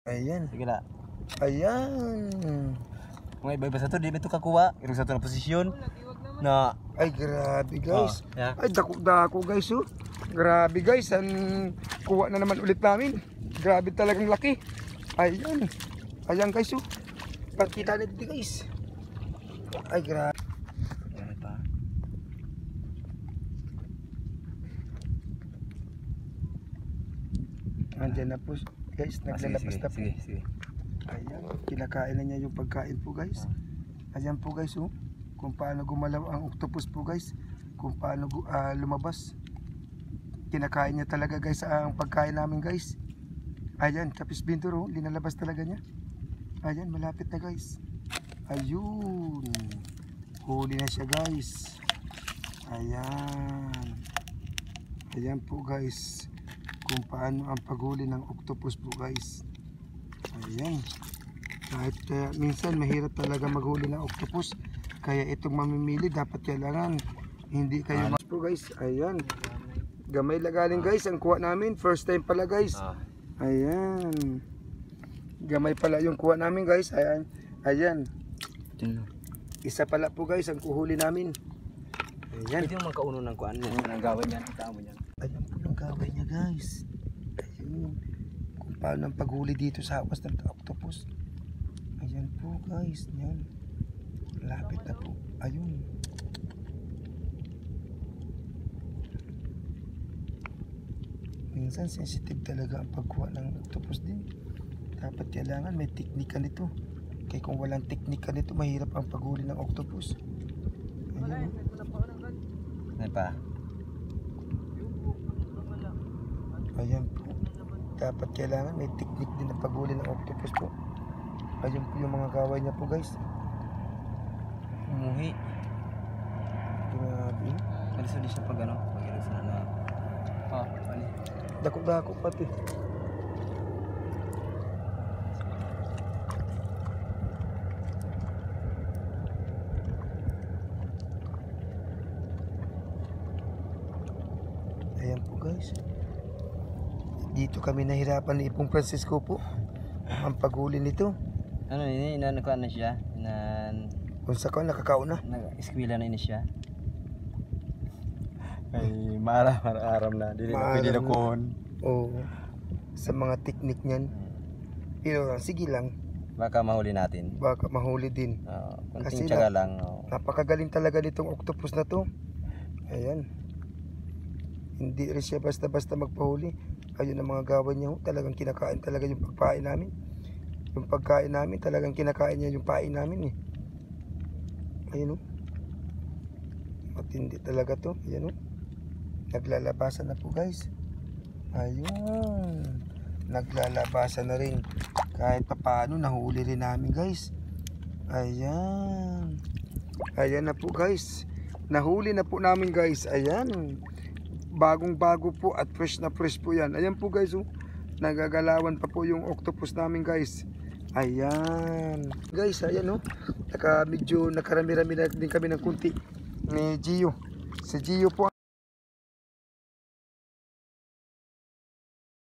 Ayan. Sige na. Ayan. Mga iba-iba sa to, di ba ito kakuha? Irong sa to na posisyon. Na, Ay, grabe guys. yeah. Ay, dako-dako guys oh. Grabe guys, kuha na naman ulit namin. Grabe talagang laki. Ayan. Ayan guys oh. Pagkita na dito guys. Ay, grabe. Ayan pa. Andyan na po guys, naglalabas na po. Sige. Ayan, kinakain na niya yung pagkain po guys. Ayan po guys oh. Kung paano gumalaw ang octopus po guys. Kung paano lumabas. Kinakain niya talaga guys ang pagkain namin guys. Ayan, kapis bintur oh, linalabas talaga niya. Ayan, malapit na guys. Ayun. Huli na siya guys. Ayan. Ayan po guys. Kung paano ang paghuli ng octopus po guys. Ayan. Kahit minsan mahirap talaga maghuli ng octopus. Kaya itong mamimili dapat kailangan hindi kayo po guys. Ayan. Gamay lagaling guys ang kuha namin. First time pala guys. Ayan. Gamay pala yung kuha namin guys. Ayan. Ayan. Isa pala po guys ang kuhuli namin. Ayan. Ito yung magkauno ng kuhaan mo. Ang gawin niya. Ayan po yung gawin niya guys. Ayun. Kung paano ang paghuli dito sa awas ng octopus. Ayan po guys. Ayan. Lapit na po. Ayun. Minsan sensitive talaga ang pagkuha ng octopus din. Dapat kailangan may teknika nito. Kaya kung walang teknika nito, mahirap ang paghuli ng octopus. Ayan. Ayan pa. Ayan po. Dapat kailangan may teknik din ang paghuli ng octopus po. Ayan po yung mga gaway niya po guys. Umuhi. Grabe. Kalis-alis siya pag ano. Pag-ilis na na. Ano? Dako-dako pati. Ayan po guys. Dito kami nahirapan ni Ipong Francisco po. Ang paghuli nito. Ano ini? Nakuha na siya. Kung sa kanya nakakauna. Nag-eskwila na ini siya. Ay, maaram na. Dili na pwede na kuhon. Oo. Sa mga teknik niyan. Pero sige lang. Baka mahuli natin. Baka mahuli din. Kunting tiyaga lang. Napakagaling talaga nitong octopus na to. Ayan. Hindi rin siya basta-basta magpahuli. Ayun ang mga gawa niya. Talagang kinakain talaga yung pagpain namin. Yung pagkain namin, talagang kinakain niya yung pain namin eh. Ayun o. Matindi talaga to. Ayun o. Naglalabasan na po guys. Ayun. Naglalabasan na rin. Kahit paano nahuli rin namin guys. Ayan. Ayan na po guys. Nahuli na po namin guys. Ayan. Bagong bago po at fresh na fresh po yan. Ayan po guys oh. Nagagalawan pa po yung octopus namin guys. Ayan. Guys ayan oh. Medyo nakarami-rami na din kami ng kunti. Ni Gio. Si Gio po